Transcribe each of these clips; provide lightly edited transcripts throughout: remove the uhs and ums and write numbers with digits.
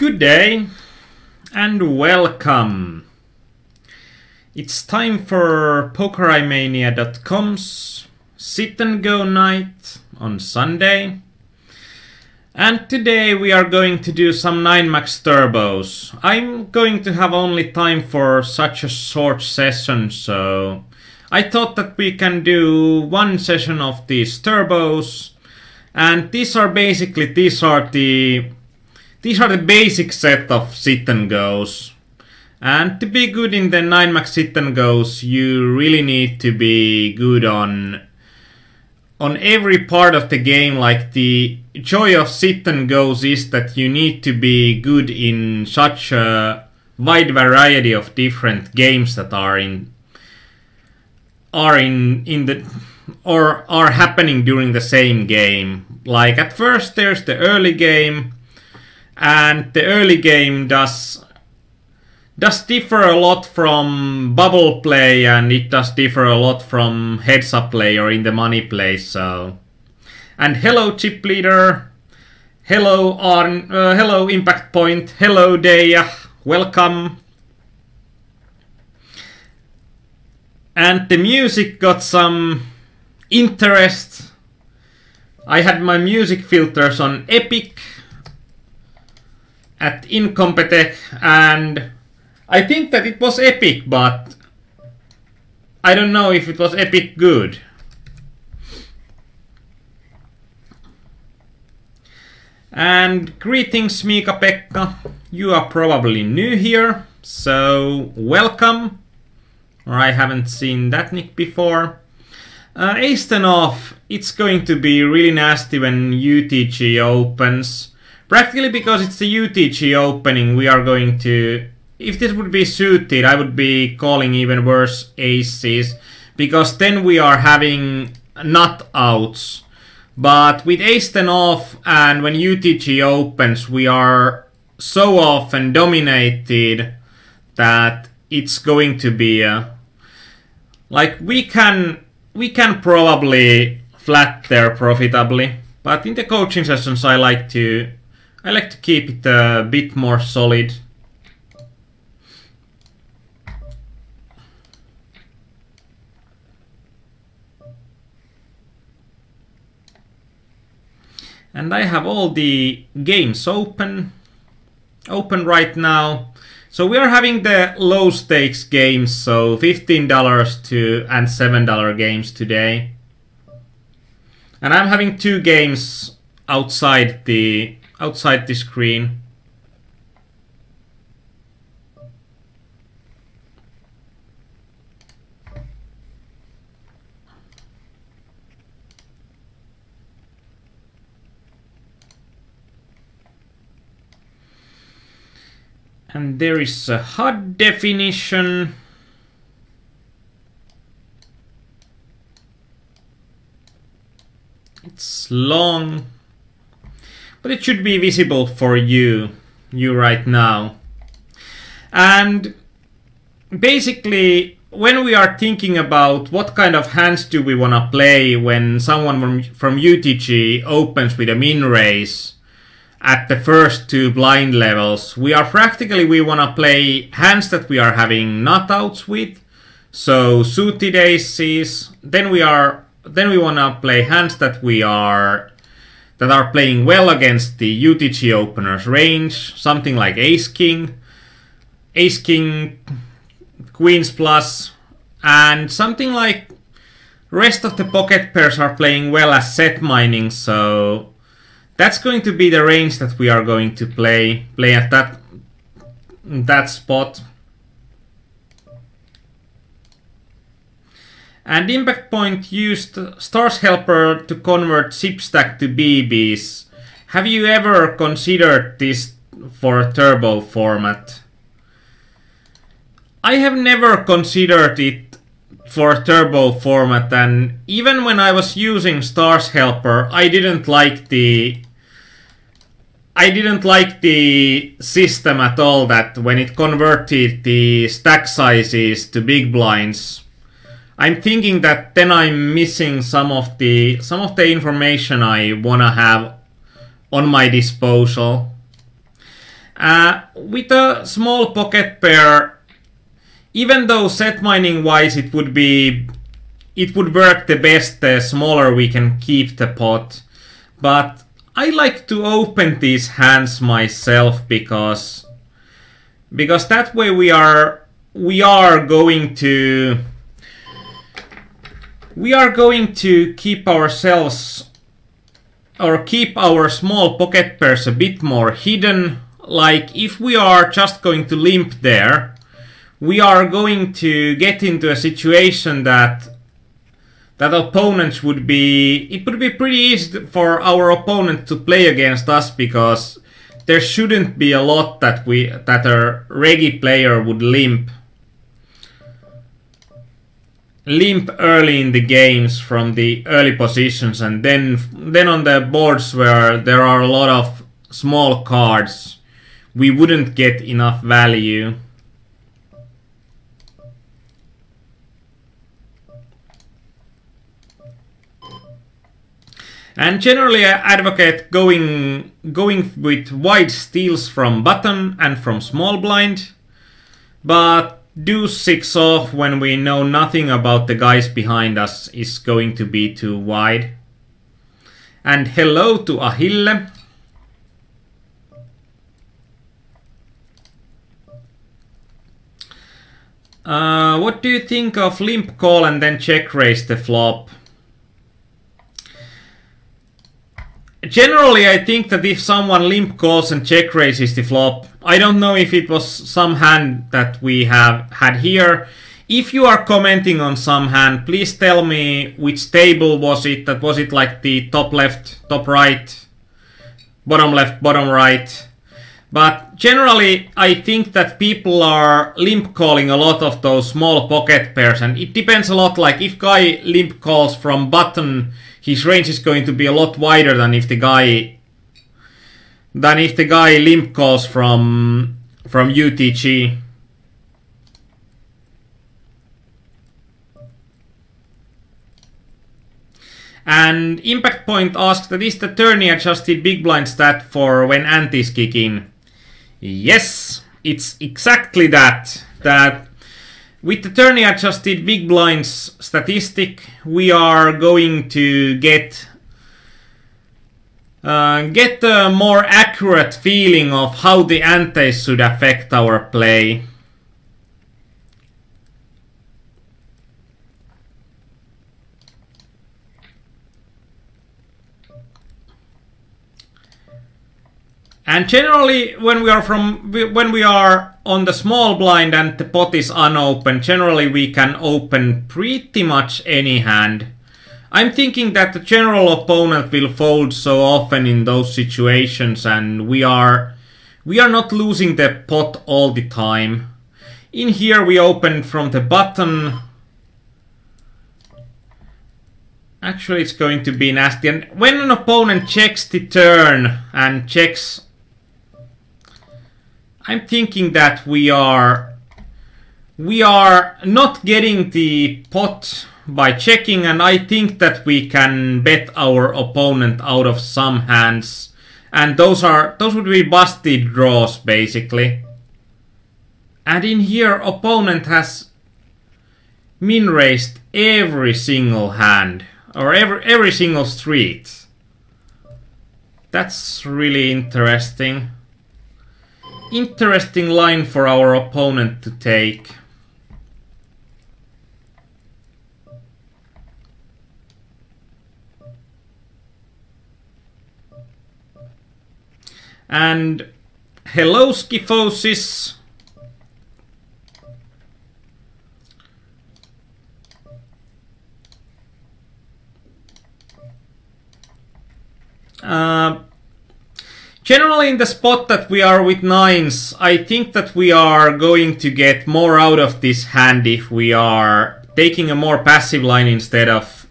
Good day and welcome. It's time for Aarnimetsa.com's sit and go night on Sunday. And today we are going to do some 9 max turbos. I'm going to have only time for such a short session, so I thought that we can do one session of these turbos. And these are the basic set of sit and goes. And to be good in the 9 max sit and goes, you really need to be good on every part of the game. Like, the joy of sit and goes is that you need to be good in such a wide variety of different games that are happening during the same game. Like, at first there's the early game, and the early game does differ a lot from bubble play, and it does differ a lot from heads up play or in the money play. So, and hello chip leader, hello hello impact point, hello Deya, welcome. And the music got some interest. I had my music filters on Epic at Incompetech, and I think that it was epic, but I don't know if it was epic good. And greetings Mika-Pekka, you are probably new here, so welcome. Or I haven't seen that nick before. Ace off, it's going to be really nasty when UTG opens. Practically because it's the UTG opening, we are going to... If this would be suited, I would be calling even worse aces, because then we are having nut outs. But with ace 10 off and when UTG opens, we are so often dominated that it's going to be like, we can probably flat there profitably, but in the coaching sessions I like to keep it a bit more solid. And I have all the games open right now. So we are having the low stakes games, so $15 to and $7 games today. And I'm having 2 games outside the screen. And there is a HUD definition. It's long, but it should be visible for you right now. And basically, when we are thinking about what kind of hands do we want to play when someone from UTG opens with a min raise at the first 2 blind levels, we want to play hands that we are having nut outs with, so suited aces. Then we want to play hands that are playing well against the UTG opener's range, something like ace king, queens plus, and something like rest of the pocket pairs are playing well as set mining. So that's going to be the range that we are going to play at that spot. And Impact Point used Stars Helper to convert zip stack to BBs. Have you ever considered this for a turbo format? I have never considered it for a turbo format, and even when I was using Stars Helper, I didn't like the system at all, that when it converted the stack sizes to big blinds. I'm thinking that then I'm missing some of the information I wanna have on my disposal. With a small pocket pair, even though set mining wise it would work the best the smaller we can keep the pot, but I like to open these hands myself because that way we are going to keep ourselves or keep our small pocket pairs a bit more hidden. Like if we are just going to limp there, we are going to get into a situation that opponents would be... It would be pretty easy for our opponent to play against us because there shouldn't be a lot that a reggie player would limp early in the games from the early positions, and then on the boards where there are a lot of small cards, we wouldn't get enough value. And generally I advocate going with wide steals from button and from small blind, but deuce 6 off when we know nothing about the guys behind us is going to be too wide. And hello to Ahille. What do you think of limp call and then check raise the flop? Generally, I think that if someone limp calls and check raises the flop, I don't know if it was some hand that we have had here. If you are commenting on some hand, please tell me which table was it. That was it like the top left, top right, bottom left, bottom right. But generally, I think that people are limp calling a lot of those small pocket pairs, and it depends a lot. Like if guy limp calls from button, his range is going to be a lot wider than if the guy limp calls from UTG. And Impact Point asks that is the tourney adjusted big blind stat for when antes kick in. Yes, it's exactly that. That with the tourney adjusted big blinds statistic, we are going to get a more accurate feeling of how the antes should affect our play. And generally, when we are on the small blind and the pot is unopened, generally we can open pretty much any hand. I'm thinking that the general opponent will fold so often in those situations, and we are not losing the pot all the time. In here we open from the button. Actually, it's going to be nasty. And when an opponent checks the turn and checks, I'm thinking that we are not getting the pot by checking, and I think that we can bet our opponent out of some hands, and those would be busted draws basically. And in here, opponent has min raised every single hand or every single street. That's really interesting. Interesting line for our opponent to take. And hello Skyphosis. Generally in the spot that we are with nines, I think that we are going to get more out of this hand if we are taking a more passive line instead of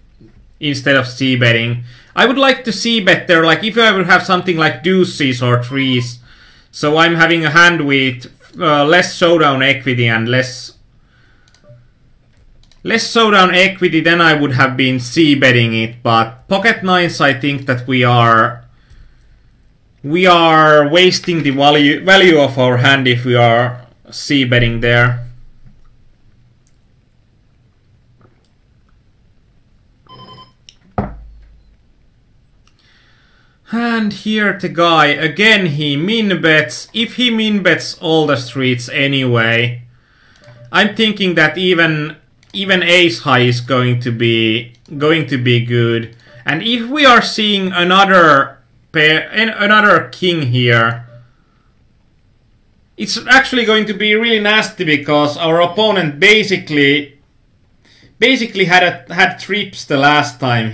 c-betting. I would like to c-bet there, like if I would have something like deuces or threes, so I'm having a hand with less showdown equity and less showdown equity, then I would have been c-betting it, but pocket nines, I think that we are we are wasting the value of our hand if we are c-betting there. And here the guy, again he min-bets. If he min-bets all the streets anyway, I'm thinking that even ace high is going to be good. And if we are seeing another pair, another king here, it's actually going to be really nasty because our opponent basically had trips the last time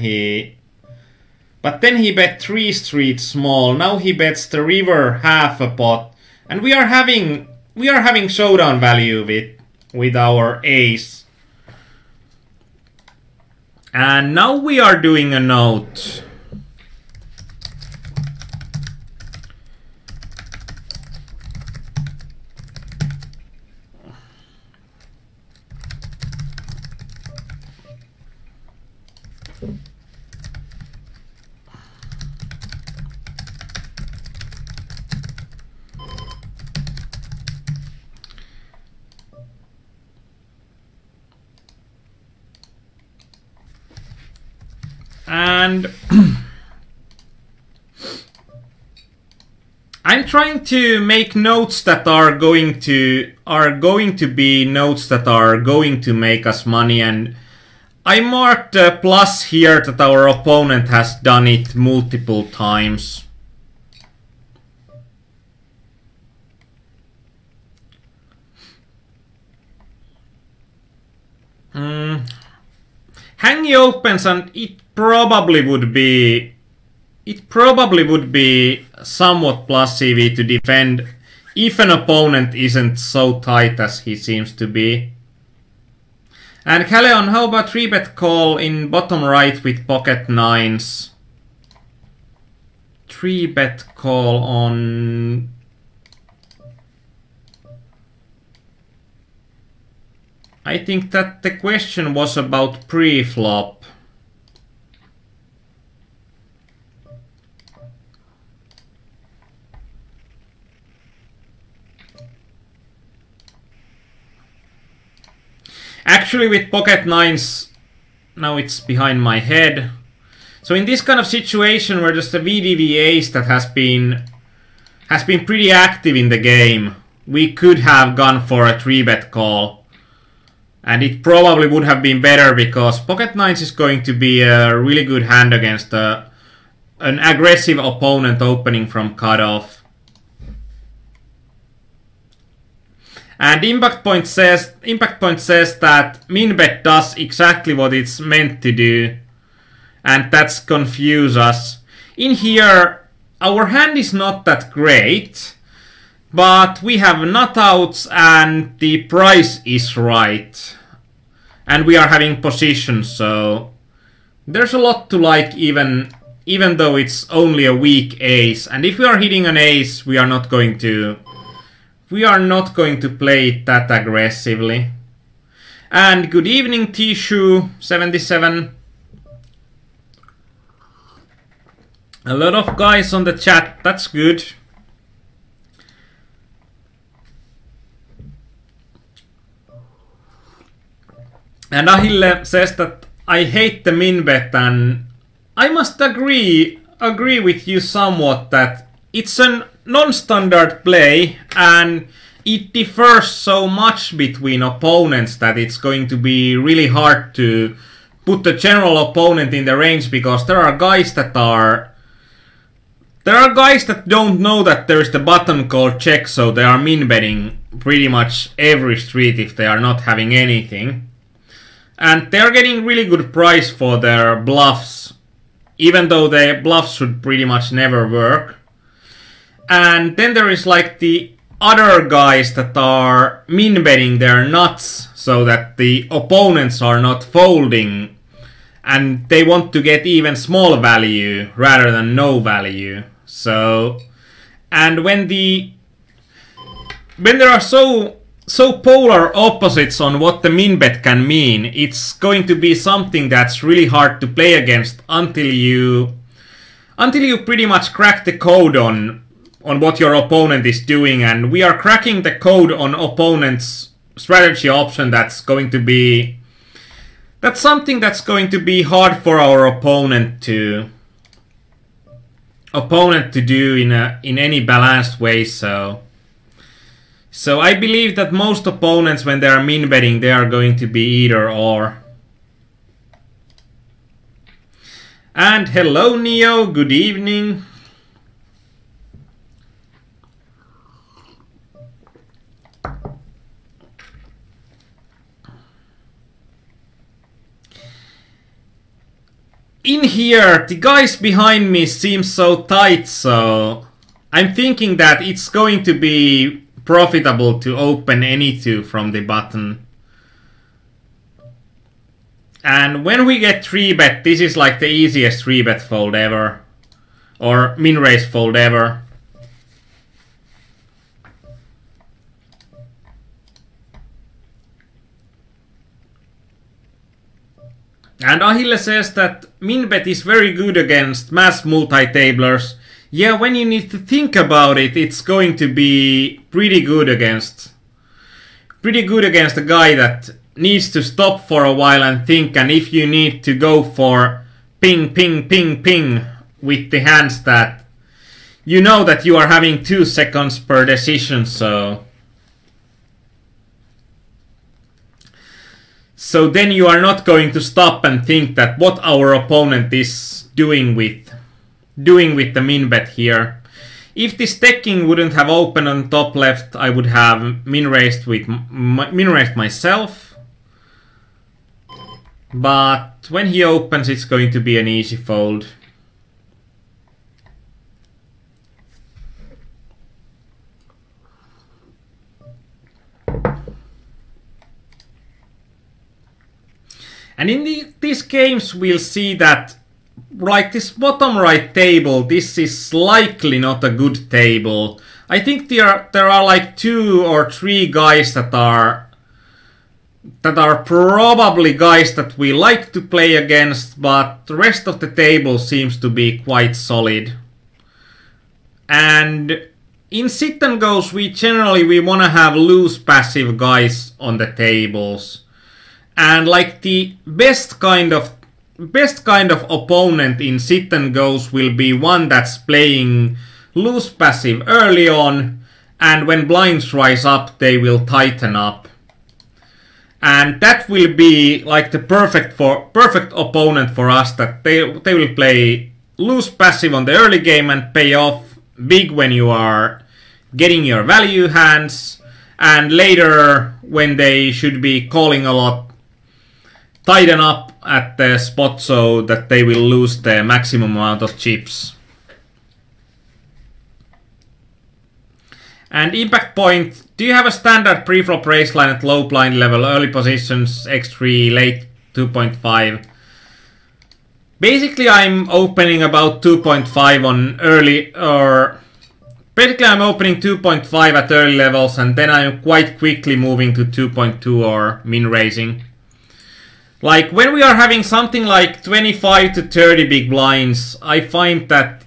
but then he bet 3 streets small. Now he bets the river half a pot, and we are having showdown value with our ace. And now we are doing a note. And I'm trying to make notes that are going to be notes that are going to make us money, and I marked a plus here that our opponent has done it multiple times. Hang opens, and it probably would be somewhat plus EV to defend if an opponent isn't so tight as he seems to be. And Kaleon, how about 3-bet call in bottom right with pocket nines? 3-bet call on... I think that the question was about pre-flop. Actually, with pocket nines, now it's behind my head. So in this kind of situation where just a VDV ace that has been pretty active in the game, we could have gone for a 3-bet call. And it probably would have been better because pocket nines is going to be a really good hand against an aggressive opponent opening from cutoff. And Impact Point says that min-bet does exactly what it's meant to do, and that's confuse us. In here, our hand is not that great, but we have nutouts and the price is right. And we are having position, so there's a lot to like even though it's only a weak ace. And if we are hitting an ace, we are not going to play it that aggressively. And good evening, Tishu77. A lot of guys on the chat, that's good. And Ahille says that I hate the min-bet, and I must agree with you somewhat that it's a non-standard play and it differs so much between opponents that it's going to be really hard to put the general opponent in the range, because there are guys that don't know that there is the button called check, so they are min-betting pretty much every street if they are not having anything. And they're getting really good price for their bluffs, even though their bluffs should pretty much never work. And then there is like the other guys that are min-betting their nuts so that the opponents are not folding, and they want to get even small value rather than no value. So, and when there are so polar opposites on what the min-bet can mean, it's going to be something that's really hard to play against until you until you pretty much crack the code on what your opponent is doing, and we are cracking the code on opponent's strategy option. That's something that's going to be hard for our opponent to do in any balanced way. So I believe that most opponents, when they are min betting, they are going to be either or. And hello Neo, good evening. In here, the guys behind me seem so tight, so I'm thinking that it's going to be profitable to open any two from the button. And when we get 3-bet, this is like the easiest 3-bet fold ever. Or min-raise fold ever. And Ahille says that min-bet is very good against mass multi-tablers. Yeah, when you need to think about it, it's going to be pretty good against a guy that needs to stop for a while and think, and if you need to go for ping, ping, ping, ping with the hands that you know that you are having 2 seconds per decision, so then you are not going to stop and think that what our opponent is doing with the min bet here. If this stacking wouldn't have opened on top left, I would have min-raised myself. But when he opens, it's going to be an easy fold. And in these games, we'll see that, like this bottom right table, this is likely not a good table. I think there are like 2 or 3 guys that are probably guys that we like to play against, but the rest of the table seems to be quite solid. And in sit and goes, we want to have loose passive guys on the tables. And like the best kind of opponent in sit and goes will be one that's playing loose passive early on, and when blinds rise up, they will tighten up. And that will be like the perfect opponent for us, that they will play loose passive on the early game and pay off big when you are getting your value hands, and later when they should be calling a lot, tighten up at the spot so that they will lose the maximum amount of chips. And impact point, do you have a standard pre-flop raise line at low blind level, early positions, x3, late 2.5? Basically I'm opening about 2.5 on early, or basically I'm opening 2.5 at early levels, and then I'm quite quickly moving to 2.2 or min raising. Like when we are having something like 25 to 30 big blinds, I find that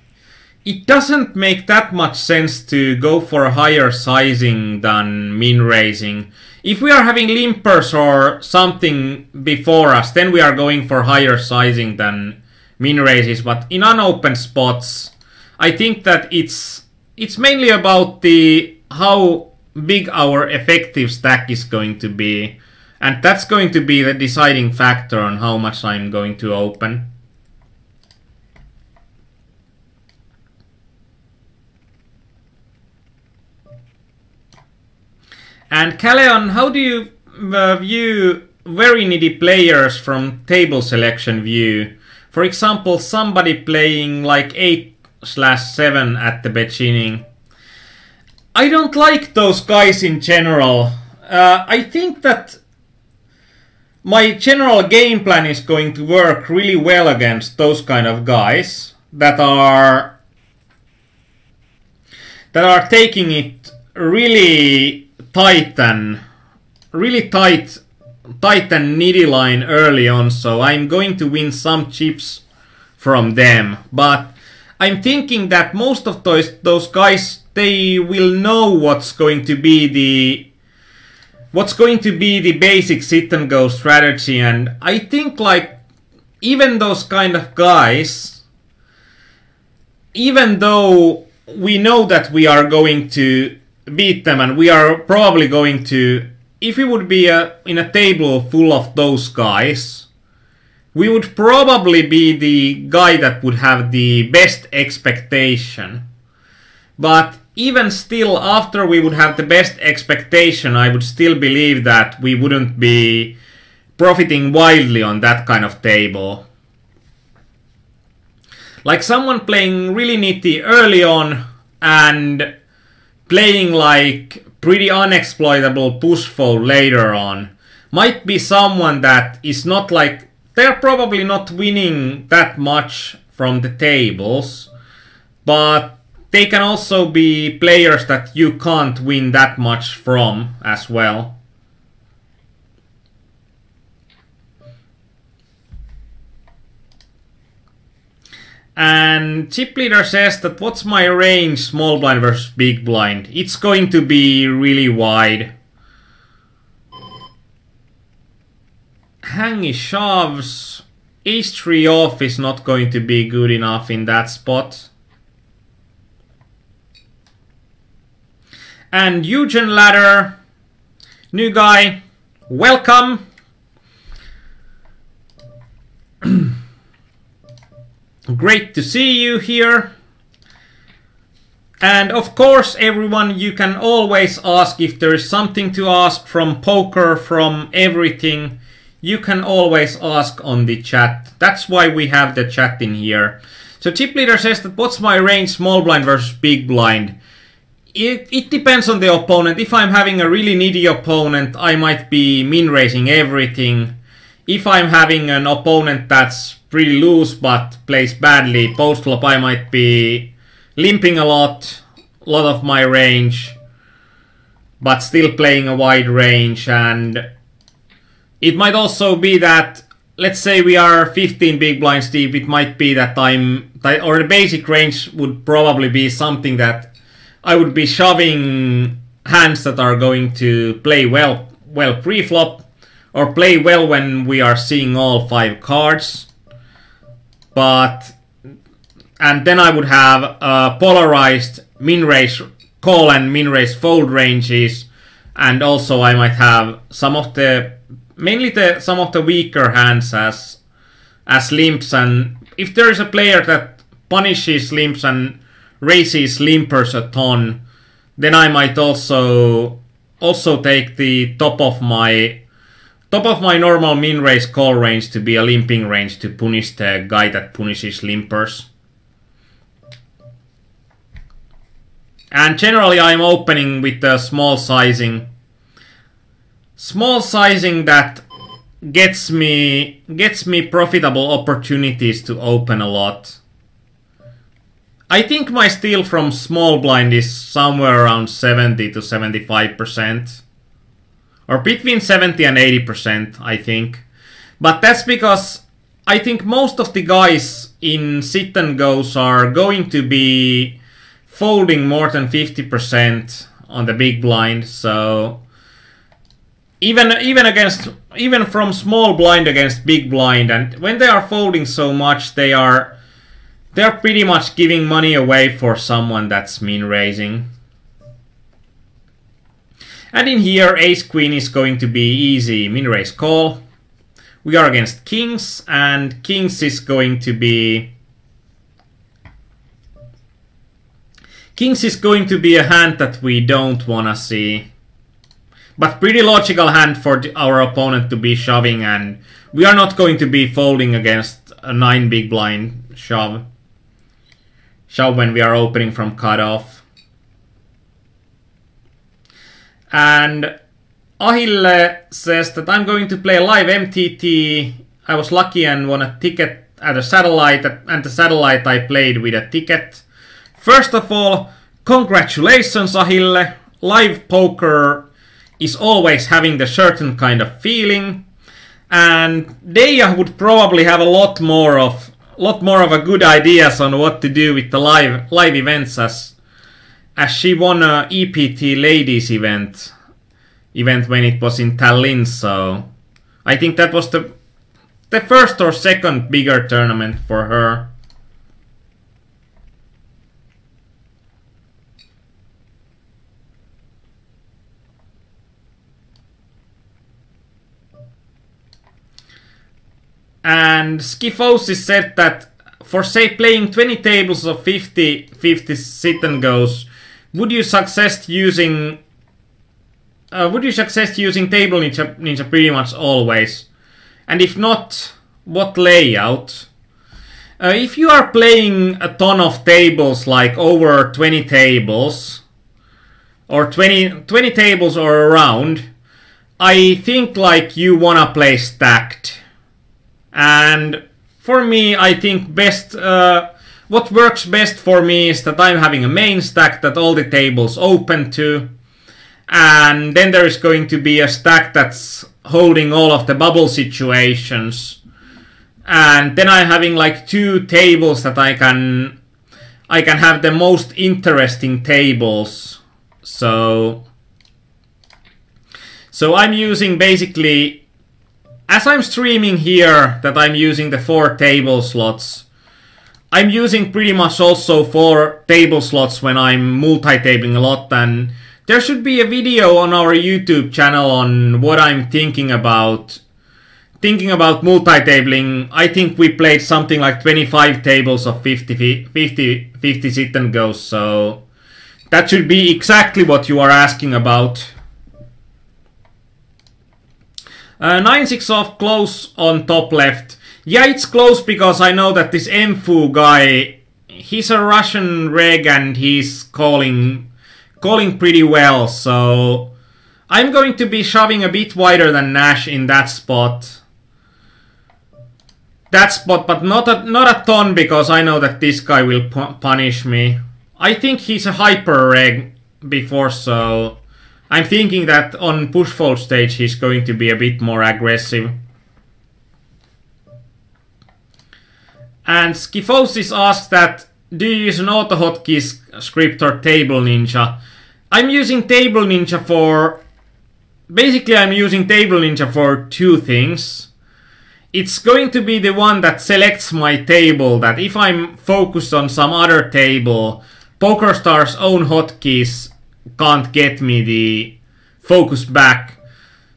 it doesn't make that much sense to go for a higher sizing than min raising. If we are having limpers or something before us, then we are going for higher sizing than min raises. But in unopened spots, I think that it's mainly about how big our effective stack is going to be. And that's going to be the deciding factor on how much I'm going to open. And Kaleon, how do you view very needy players from table selection view? For example, somebody playing like 8/7 at the beginning. I don't like those guys in general. I think that my general game plan is going to work really well against those kind of guys that are taking it really tight and needy line early on, so I'm going to win some chips from them. But I'm thinking that most of those guys, they will know what's going to be the basic sit and go strategy, and I think like even those kind of guys, even though we know that we are going to beat them and we are probably going to, if we would be in a table full of those guys, we would probably be the guy that would have the best expectation. But even still, after we would have the best expectation, I would still believe that we wouldn't be profiting wildly on that kind of table. Like someone playing really nitty early on and playing like pretty unexploitable push fold later on might be someone that is not like, they're probably not winning that much from the tables, but they can also be players that you can't win that much from as well. And Chip Leader says that what's my range small blind versus big blind? It's going to be really wide. Hangy shoves. Ace-3 off is not going to be good enough in that spot. And Eugen Ladder, new guy, welcome. Great to see you here. And of course, everyone, you can always ask if there is something to ask from poker, from everything. You can always ask on the chat. That's why we have the chat in here. So Chip Leader says that what's my range small blind versus big blind? It depends on the opponent. If I'm having a really needy opponent, I might be min-raising everything. If I'm having an opponent that's pretty loose but plays badly post-flop, I might be limping a lot of my range, but still playing a wide range. And it might also be that, let's say we are 15 big blinds deep, it might be that or the basic range would probably be something that I would be shoving hands that are going to play well pre-flop, or play well when we are seeing all 5 cards. And then I would have polarized min-raise call and min-raise fold ranges, and also I might have some of the weaker hands as limps. And if there is a player that punishes limps and raises limpers a ton, then I might also take the top of my normal min-raise call range to be a limping range to punish the guy that punishes limpers. And generally I'm opening with the small sizing. Small sizing that gets me profitable opportunities to open a lot. I think my steal from small blind is somewhere around 70 to 75%. Or between 70 and 80%, I think. But that's because I think most of the guys in sit and goes are going to be folding more than 50% on the big blind. So even from small blind against big blind, and when they are folding so much, they're pretty much giving money away for someone that's min-raising. And in here, ace-queen is going to be easy min-raise call. We are against kings, and kings is going to be a hand that we don't wanna see. But pretty logical hand for our opponent to be shoving, and we are not going to be folding against a 9 big blind shove when we are opening from cutoff. And Ahille says that I'm going to play live MTT. I was lucky and won a ticket at a satellite, and the satellite I played with a ticket. First of all, congratulations, Ahille. Live poker is always having the certain kind of feeling, and Deja would probably have a lot more of lot more of a good ideas on what to do with the live events, as she won a EPT ladies event when it was in Tallinn. So I think that was the first or second bigger tournament for her. And Skyphosis said that for, say, playing 20 tables of 50 sit and goes, would you suggest using Table Ninja pretty much always? And if not, what layout? If you are playing a ton of tables, like over 20 tables, or 20 tables or around, I think like you wanna play stacked. And for me, I think what works best for me is that I'm having a main stack that all the tables open to, and then there is going to be a stack that's holding all of the bubble situations, and then I'm having like 2 tables that I can have the most interesting tables. So I'm using basically, as I'm streaming here, that I'm using the 4 table slots. I'm using pretty much also 4 table slots when I'm multi-tabling a lot, and there should be a video on our YouTube channel on what I'm thinking about multi-tabling. I think we played something like 25 tables of 50 sit and goes, so that should be exactly what you are asking about. 9-6 off close on top left. Yeah, it's close because I know that this Mfu guy, he's a Russian reg and he's calling pretty well, so I'm going to be shoving a bit wider than Nash in that spot. But not a ton, because I know that this guy will punish me. I think he's a hyper reg before, so I'm thinking that on push-fold stage he's going to be a bit more aggressive. And Skyphosis asks that, do you use an auto hotkeys script or Table Ninja? I'm using Table Ninja for... Basically I'm using Table Ninja for 2 things. It's going to be the one that selects my table, that if I'm focused on some other table, PokerStar's own hotkeys can't get me the focus back,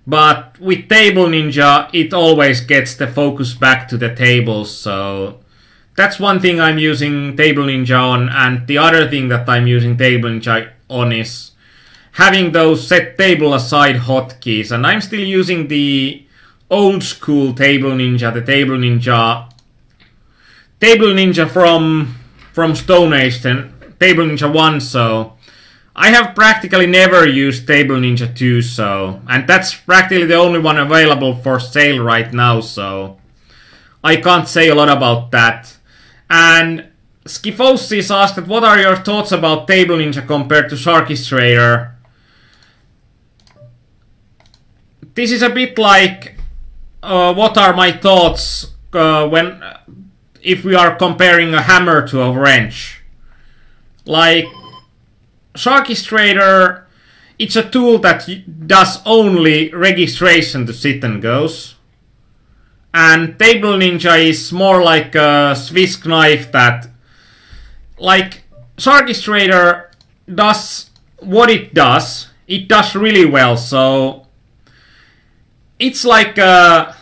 but with Table Ninja it always gets the focus back to the tables, so that's one thing I'm using Table Ninja on. And the other thing that I'm using Table Ninja on is having those set table aside hotkeys, and I'm still using the old school Table Ninja, the Table Ninja from Stone Age, and Table Ninja 1, so I have practically never used Table Ninja 2, so, and that's practically the only one available for sale right now, so I can't say a lot about that. And Skyphosis asked that, what are your thoughts about Table Ninja compared to Sharkistrator? This is a bit like what are my thoughts if we are comparing a hammer to a wrench. Like, Sharkistrator, it's a tool that does only registration to sit and goes. And Table Ninja is more like a Swiss knife that, like, Sharkistrator does what it does really well, so it's like a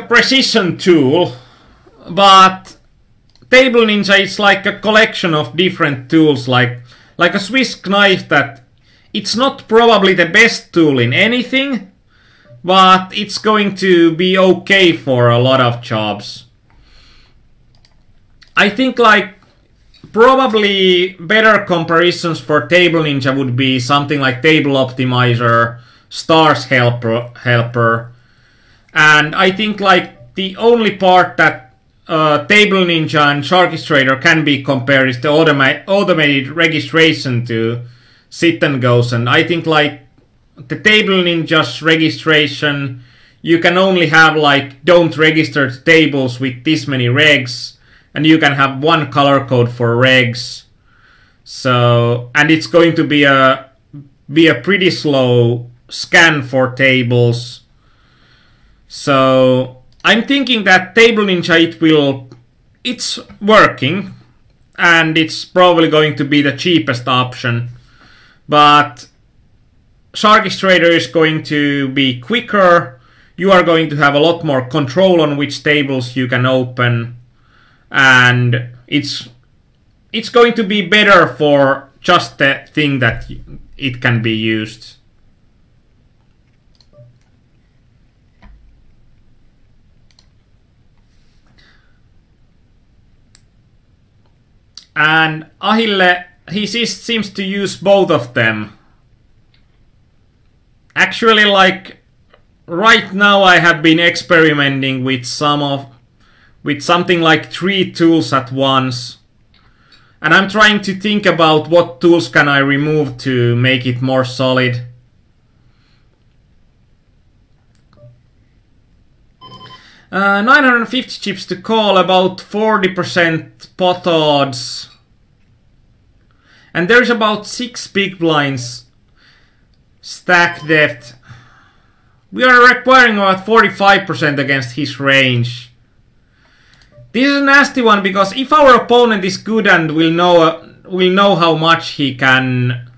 precision tool, but Table Ninja is like a collection of different tools, like a Swiss knife that it's not probably the best tool in anything, but it's going to be okay for a lot of jobs. I think like probably better comparisons for Table Ninja would be something like Table Optimizer, Stars Helper, and I think like the only part that Table Ninja and Sharkistrator can be compared is the automated registration to sit and goes, and I think like the Table Ninja's registration, you can only have like don't register tables with this many regs, and you can have one color code for regs. So, and it's going to be a pretty slow scan for tables. So I'm thinking that Table Ninja, it's working, and it's probably going to be the cheapest option. But Sharkish Trader is going to be quicker. You are going to have a lot more control on which tables you can open, and it's going to be better for just the thing that it can be used. And Ahille, he seems to use both of them. Actually, like right now I have been experimenting with something like 3 tools at once. And I'm trying to think about what tools can I remove to make it more solid. Uh, 950 chips to call, about 40% pot odds. And there's about 6 big blinds. Stack depth. We are requiring about 45% against his range. This is a nasty one because if our opponent is good and will know how much he can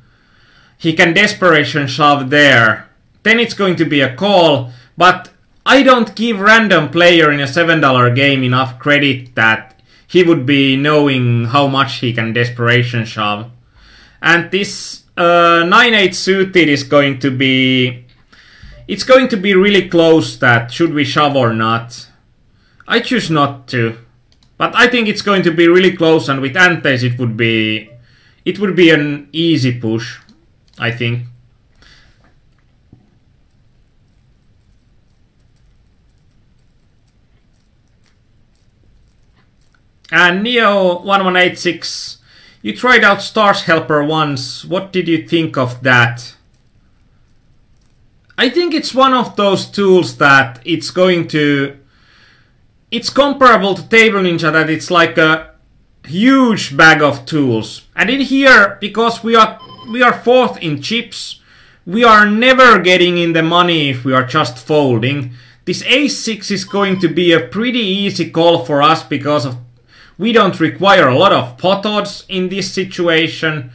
desperation shove there, then it's going to be a call. But I don't give random player in a $7 game enough credit that he would be knowing how much he can desperation shove. And this 9-8 suited is going to be... It's going to be really close that should we shove or not. I choose not to. But I think it's going to be really close, and with antes it would be an easy push, I think. And Neo1186, you tried out Stars Helper once. What did you think of that? I think it's one of those tools that it's comparable to Table Ninja, that it's like a huge bag of tools. And in here, because we are 4th in chips, we are never getting in the money if we are just folding. This Ace-6 is going to be a pretty easy call for us because we don't require a lot of pot odds in this situation.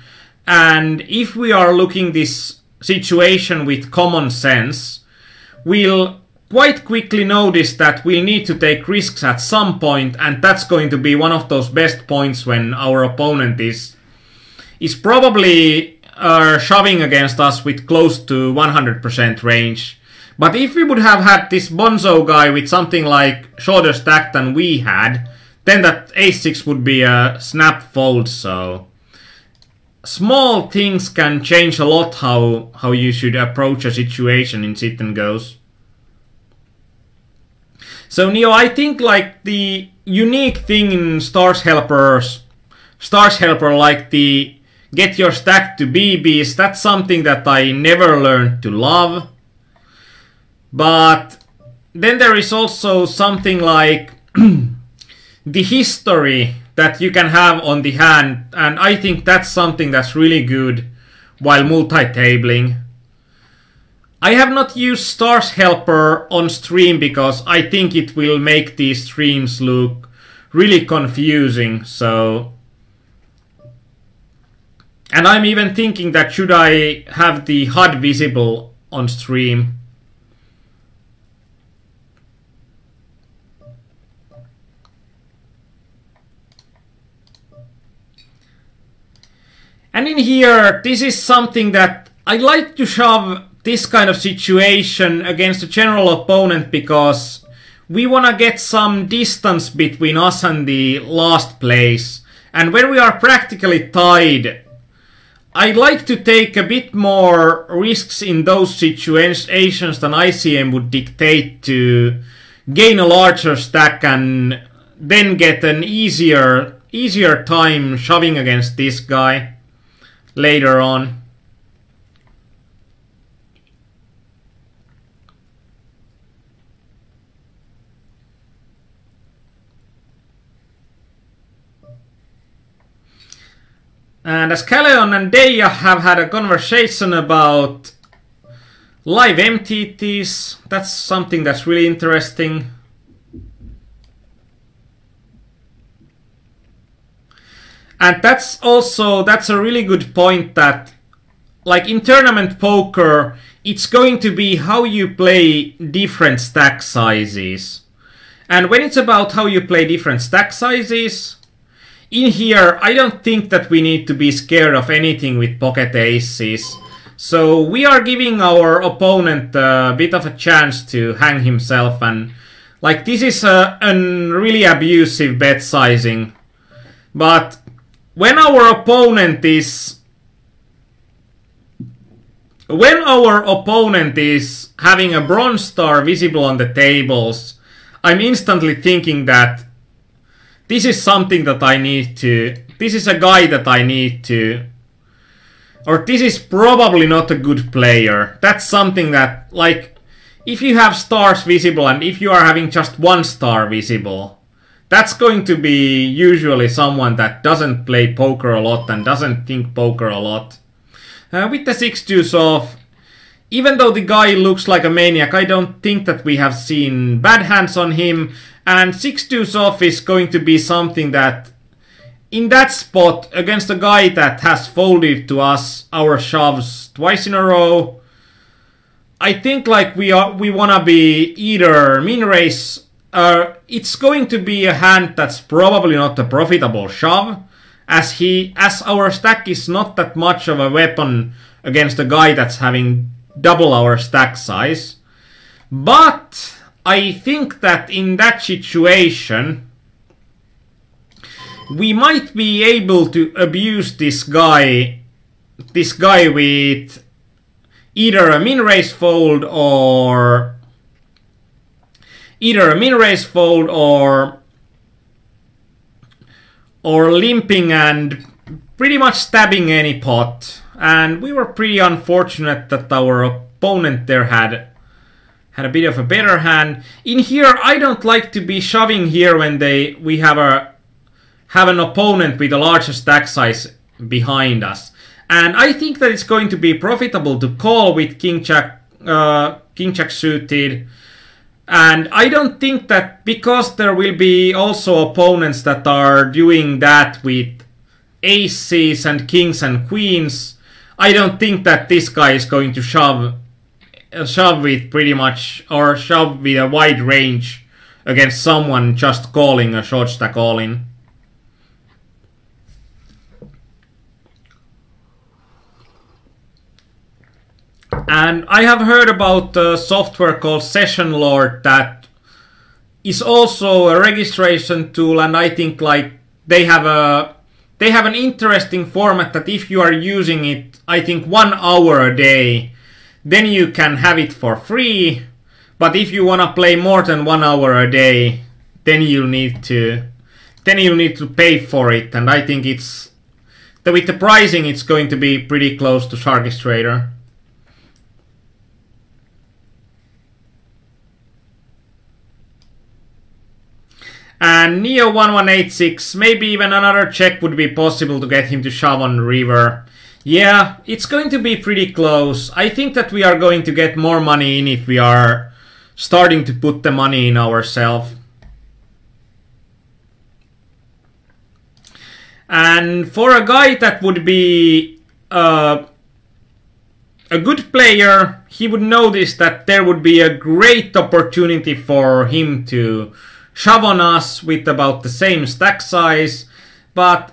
And if we are looking this situation with common sense, we'll quite quickly notice that we'll need to take risks at some point, and that's going to be one of those best points when our opponent is probably shoving against us with close to 100% range. But if we would have had this Bonzo guy with something like shorter stack than we had, then that Ace-6 would be a snap fold. So small things can change a lot how you should approach a situation in sit and goes. So Neo, I think like the unique thing in Stars Helper, like the get your stack to BBs, that's something that I never learned to love. But then there is also something like the history that you can have on the hand, and I think that's something that's really good while multi-tabling. I have not used Stars Helper on stream because I think it will make these streams look really confusing, so... And I'm even thinking that should I have the HUD visible on stream. And in here, this is something that I like to shove this kind of situation against a general opponent because we want to get some distance between us and the last place. And when we are practically tied, I like to take a bit more risks in those situations than ICM would dictate to gain a larger stack and then get an easier time shoving against this guy later on. And as Kaleon and Deia have had a conversation about live MTTs, that's something that's really interesting. And that's a really good point that, like in tournament poker, it's going to be how you play different stack sizes. And when it's about how you play different stack sizes, in here, I don't think that we need to be scared of anything with pocket aces. So we are giving our opponent a bit of a chance to hang himself, and like this is a really abusive bet sizing. But when our opponent is having a bronze star visible on the tables, I'm instantly thinking that this is something that this is a guy that I need to, or this is probably not a good player. That's something that, like, if you have stars visible and if you are having just one star visible, that's going to be usually someone that doesn't play poker a lot and doesn't think poker a lot. With the 6 deuce off, even though the guy looks like a maniac, I don't think that we have seen bad hands on him. And 6 deuce off is going to be something that, in that spot, against a guy that has folded to us our shoves twice in a row, I think like we want to be either min raise. It's going to be a hand that's probably not a profitable shove, as our stack is not that much of a weapon against a guy that's having double our stack size. But I think that in that situation, we might be able to abuse this guy with either a min raise fold or limping and pretty much stabbing any pot. And we were pretty unfortunate that our opponent there had a bit of a better hand. In here, I don't like to be shoving here when we have an opponent with a larger stack size behind us. And I think that it's going to be profitable to call with King Jack suited. And I don't think that, because there will be also opponents that are doing that with aces and kings and queens, I don't think that this guy is going to shove with pretty much, or shove with a wide range against someone just calling a short stack all in. And I have heard about a software called Session Lord that is also a registration tool, and I think like they have an interesting format that if you are using it, I think 1 hour a day, then you can have it for free. But if you want to play more than 1 hour a day, then you'll need to pay for it. And I think with the pricing, it's going to be pretty close to Sharkish Trader. And Neo1186, maybe even another check would be possible to get him to shove on river. Yeah, it's going to be pretty close. I think that we are going to get more money in if we are starting to put the money in ourselves. And for a guy that would be a good player, he would notice that there would be a great opportunity for him to shove on us with about the same stack size. But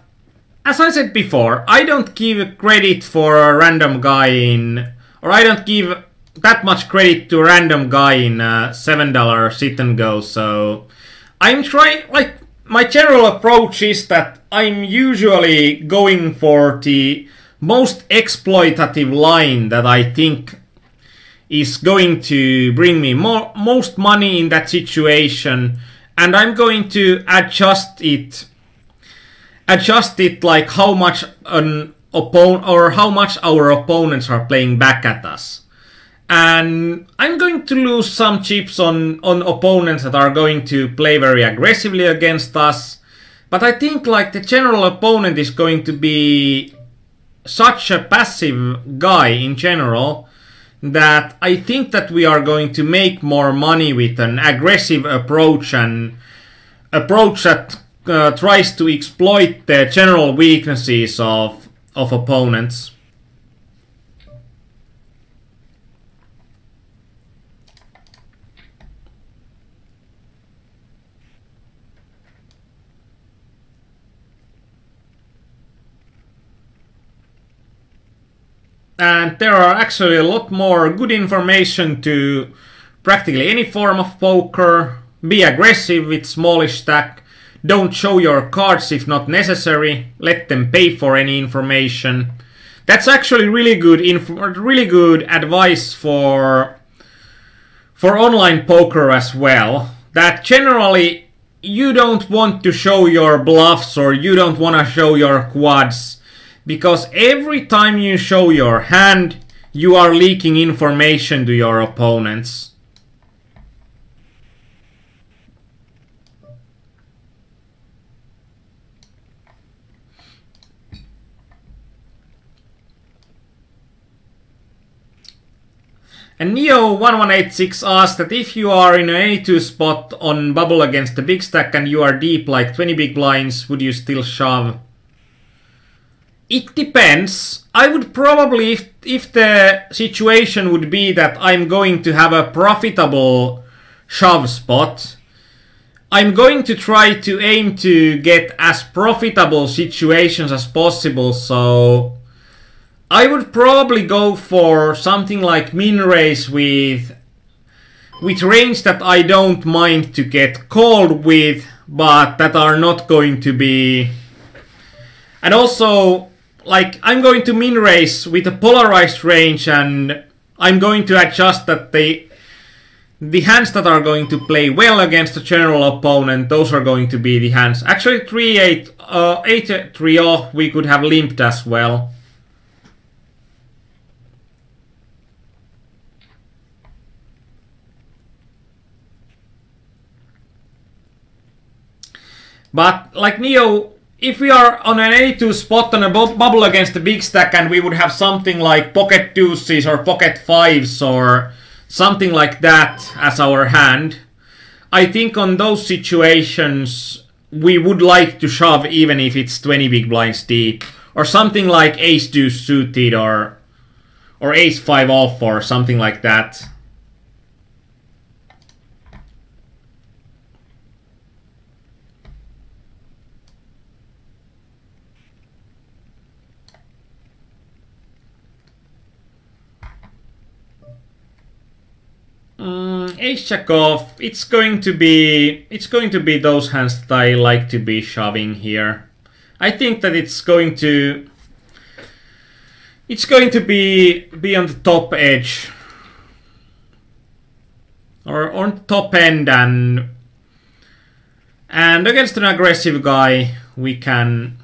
as I said before, I don't give credit for a random guy or I don't give that much credit to a random guy in $7 sit and go. So I'm trying, like, my general approach is that I'm usually going for the most exploitative line that I think is going to bring me most money in that situation, and I'm going to adjust it like how much how much our opponents are playing back at us. And I'm going to lose some chips on opponents that are going to play very aggressively against us. But I think like the general opponent is going to be such a passive guy in general that I think that we are going to make more money with an aggressive approach, and approach that tries to exploit the general weaknesses of opponents. And there are actually a lot more good information to practically any form of poker. Be aggressive with smallish stack. Don't show your cards if not necessary. Let them pay for any information. That's actually really good advice for online poker as well. That generally you don't want to show your bluffs, or you don't want to show your quads. Because every time you show your hand, you are leaking information to your opponents. And Neo1186 asked that if you are in an A2 spot on bubble against the big stack and you are deep like 20 big blinds, would you still shove? It depends. I would probably, if the situation would be that I'm going to have a profitable shove spot, I'm going to try to aim to get as profitable situations as possible, so I would probably go for something like min raise with range that I don't mind to get called with, but that are not going to be... And also, like, I'm going to min raise with a polarized range, and I'm going to adjust that the hands that are going to play well against the general opponent, those are going to be the hands. Actually, 3-8, 8-3 off, we could have limped as well. But, like Neo, if we are on an A2 spot on a bubble against the big stack and we would have something like pocket deuces or pocket fives or something like that as our hand, I think on those situations we would like to shove even if it's 20 big blinds deep. Or something like ace deuce suited or ace 5 off or something like that. Ace jack off. It's going to be those hands that I like to be shoving here. I think that it's going to be on the top edge or on the top end, and against an aggressive guy we can.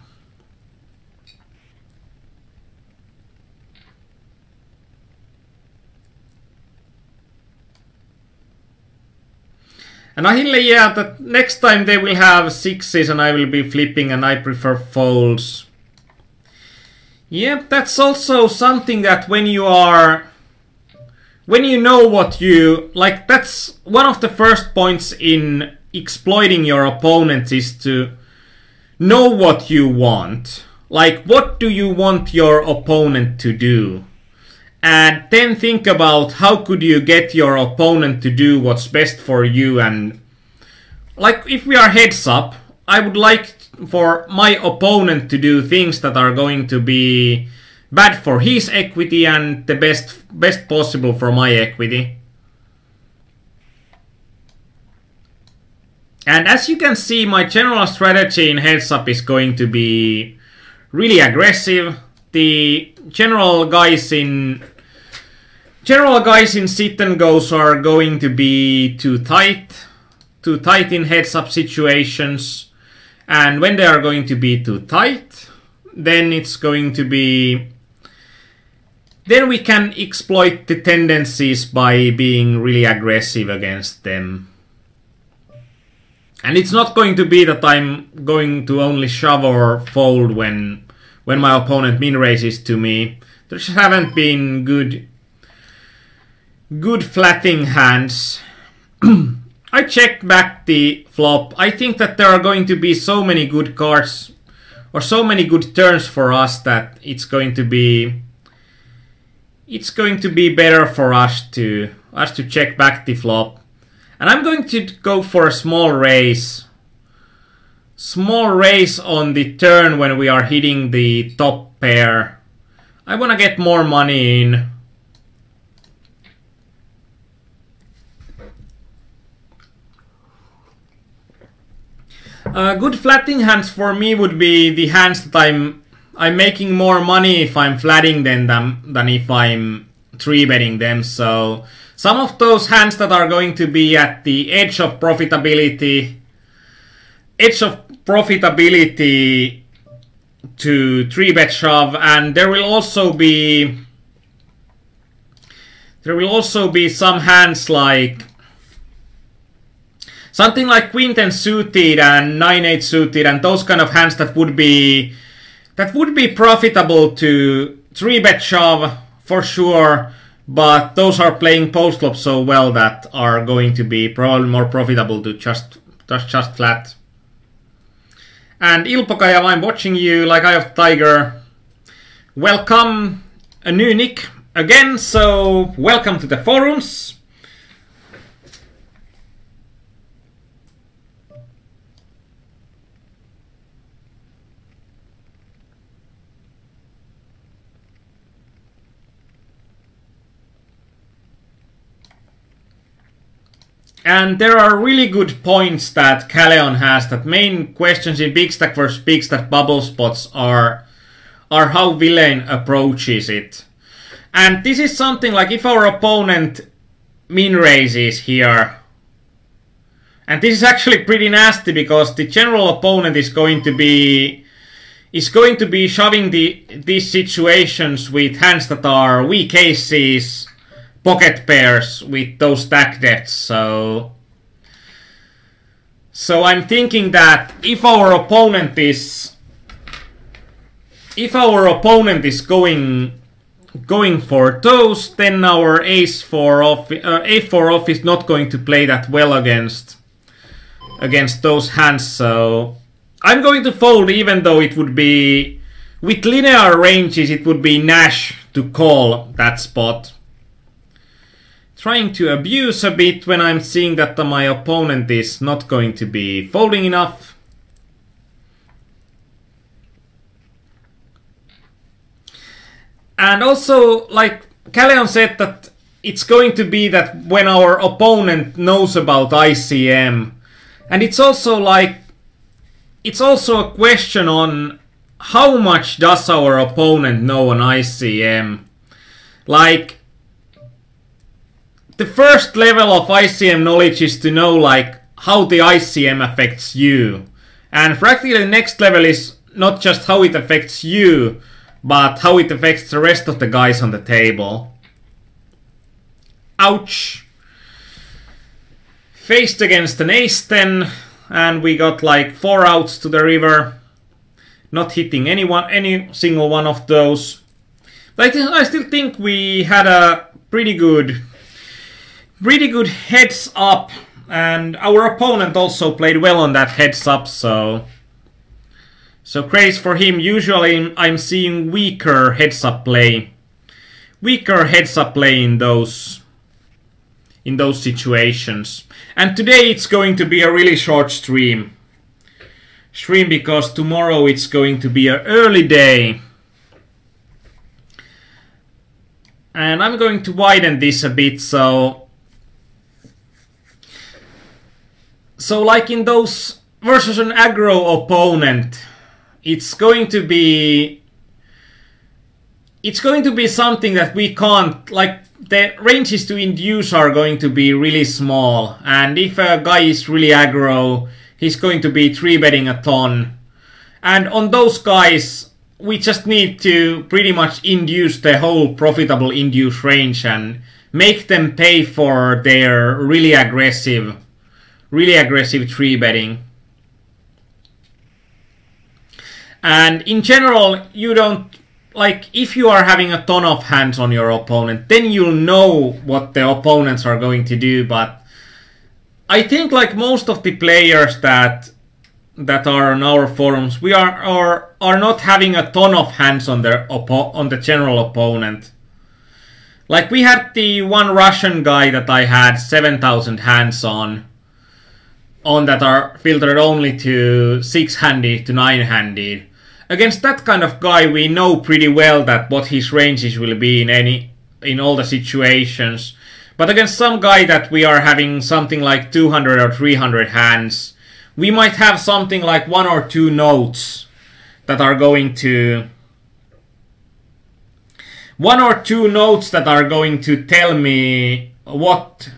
And Ahille, yeah, that next time they will have sixes and I will be flipping and I prefer folds. Yep, that's also something that when you know what you... Like, that's one of the first points in exploiting your opponent is to know what you want. Like, what do you want your opponent to do? And then think about how could you get your opponent to do what's best for you. And like if we are heads up, I would like for my opponent to do things that are going to be bad for his equity and the best possible for my equity. And as you can see, my general strategy in heads up is going to be really aggressive. The general guys in sit and goes are going to be too tight in heads up situations, and when they are going to be too tight, then it's going to be, then we can exploit the tendencies by being really aggressive against them. And it's not going to be that I'm going to only shove or fold when when my opponent min raises to me. There just haven't been good flatting hands. I checked back the flop. I think that there are going to be so many good cards or so many good turns for us that it's going to be better for us to check back the flop. And I'm going to go for a small raise. Small raise on the turn when we are hitting the top pair. I want to get more money in. Good flatting hands for me would be the hands that I'm making more money if I'm flatting them than if I'm 3-betting them. So some of those hands that are going to be at the edge of profitability to 3-bet shove, and there will also be some hands like something like Queen 10 suited and 9-8 suited and those kind of hands that would be profitable to 3-bet shove for sure, but those are playing post flop so well that are going to be probably more profitable to just flat. And Ilpokaja, I'm watching you like Eye of Tiger. Welcome, a new nick again, so welcome to the forums. And there are really good points that Kaleon has. That main questions in big stack versus big stack bubble spots are how Villain approaches it. And this is something like if our opponent min raises here. And this is actually pretty nasty because the general opponent is going to be shoving these situations with hands that are weak aces, pocket pairs with those stack depths. So I'm thinking that if our opponent is going for those, then our A4 off is not going to play that well against those hands. So I'm going to fold, even though it would be with linear ranges it would be Nash to call that spot. Trying to abuse a bit when I'm seeing that my opponent is not going to be folding enough. And also, like Kaleon said, that it's going to be that when our opponent knows about ICM. And it's also like, it's also a question on how much does our opponent know on ICM. Like, the first level of ICM knowledge is to know like how the ICM affects you. And practically the next level is not just how it affects you, but how it affects the rest of the guys on the table. Ouch. Faced against an ace-10, and we got like 4 outs to the river. Not hitting any single one of those. But I still think we had a pretty good heads up, and our opponent also played well on that heads up, so praise for him. Usually I'm seeing weaker heads up play in those situations. And today it's going to be a really short stream because tomorrow it's going to be an early day. And I'm going to widen this a bit, so like in those versus an aggro opponent, it's going to be something that we can't, like, the ranges to induce are going to be really small, and if a guy is really aggro, he's going to be 3-betting a ton. And on those guys, we just need to pretty much induce the whole profitable induce range and make them pay for their really aggressive 3-betting. And in general, you don't, like, if you are having a ton of hands on your opponent, then you'll know what the opponents are going to do. But I think, like most of the players that are on our forums, we are not having a ton of hands on the general opponent. Like, we had the one Russian guy that I had 7,000 hands on that are filtered only to 6-handed to 9-handed. Against that kind of guy, we know pretty well that what his ranges will be in all the situations. But against some guy that we are having something like 200 or 300 hands, we might have something like 1 or 2 notes that are going to... 1 or 2 notes that are going to tell me what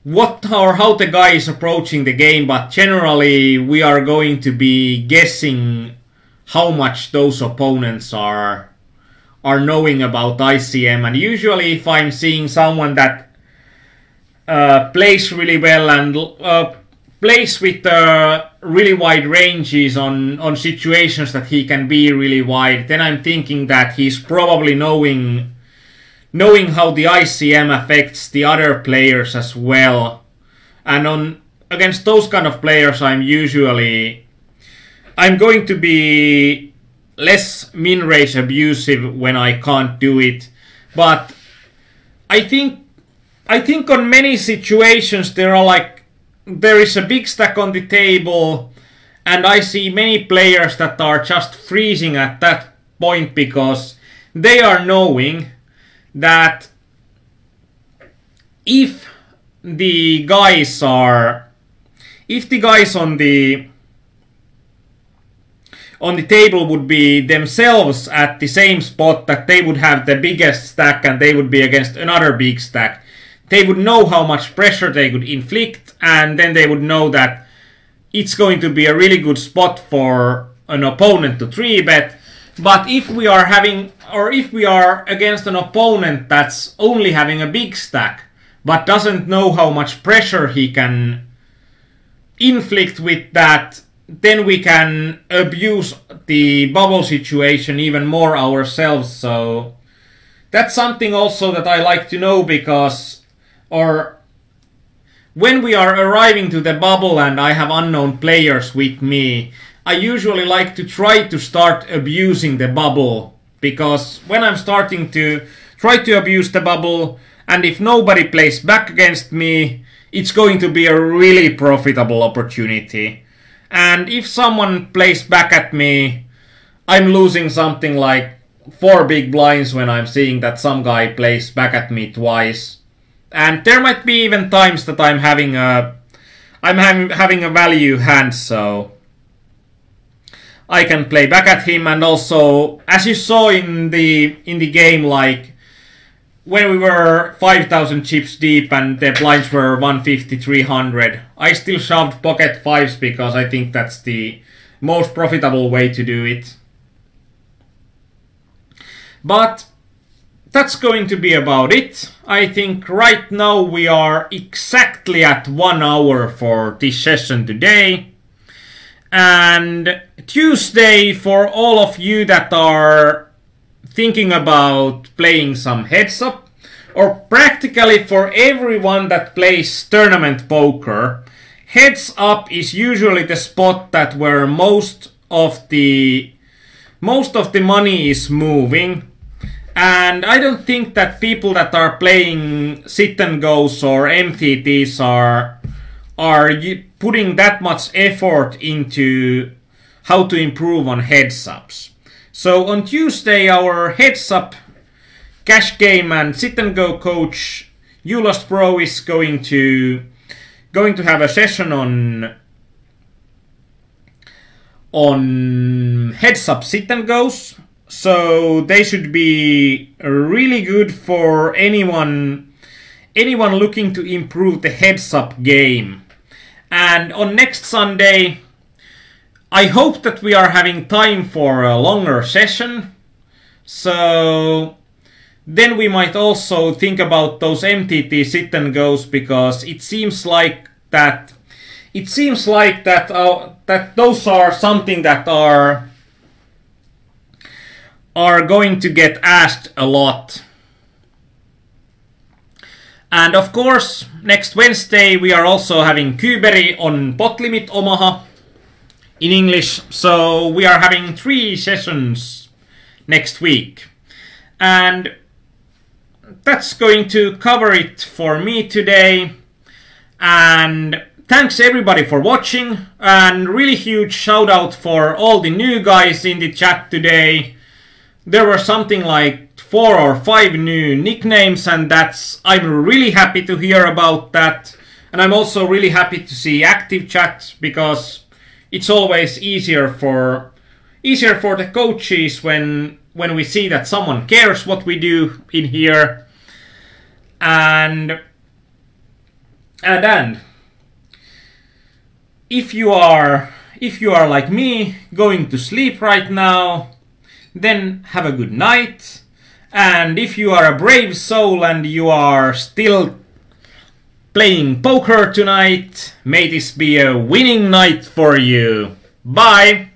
or how the guy is approaching the game, but generally we are going to be guessing how much those opponents are knowing about ICM. And usually if I'm seeing someone that plays really well and plays with really wide ranges on situations that he can be really wide, then I'm thinking that he's probably knowing how the ICM affects the other players as well. And against those kind of players, I'm going to be less min range abusive when I can't do it. But I think on many situations there is a big stack on the table, and I see many players that are just freezing at that point because they are knowing that if the guys on the table would be themselves at the same spot, that they would have the biggest stack and they would be against another big stack, they would know how much pressure they could inflict, and then they would know that it's going to be a really good spot for an opponent to 3-bet. But if we are against an opponent that's only having a big stack, but doesn't know how much pressure he can inflict with that, then we can abuse the bubble situation even more ourselves. So that's something also that I like to know, because when we are arriving to the bubble and I have unknown players with me, I usually like to try to start abusing the bubble, because when I'm starting to try to abuse the bubble, and if nobody plays back against me, it's going to be a really profitable opportunity. And if someone plays back at me, I'm losing something like 4 big blinds when I'm seeing that some guy plays back at me twice. And there might be even times that I'm having a value hand, so I can play back at him. And also, as you saw in the game, like when we were 5,000 chips deep and the blinds were 150, 300, I still shoved pocket 5s because I think that's the most profitable way to do it. But that's going to be about it. I think right now we are exactly at 1 hour for this session today. And Tuesday, for all of you that are thinking about playing some heads up, or practically for everyone that plays tournament poker, heads up is usually the spot that where most of the money is moving. And I don't think that people that are playing sit and goes or MTTs are putting that much effort into how to improve on heads ups. So on Tuesday, our heads up cash game and sit and go coach Ulost Pro is going to have a session on heads up sit and goes. So they should be really good for anyone looking to improve the heads up game. And on next Sunday, I hope that we are having time for a longer session. So then we might also think about those MTT sit and goes, because it seems like that it seems like that those are something that are going to get asked a lot. And of course, next Wednesday we are also having Kyberi on Pot Limit Omaha in English. So we are having 3 sessions next week. And that's going to cover it for me today. And thanks everybody for watching. And really huge shout out for all the new guys in the chat today. There were something like 4 or 5 new nicknames, and I'm really happy to hear about that. And I'm also really happy to see active chat, because it's always easier for the coaches when we see that someone cares what we do in here. And if you are like me going to sleep right now, then have a good night. And if you are a brave soul and you are still playing poker tonight, may this be a winning night for you. Bye!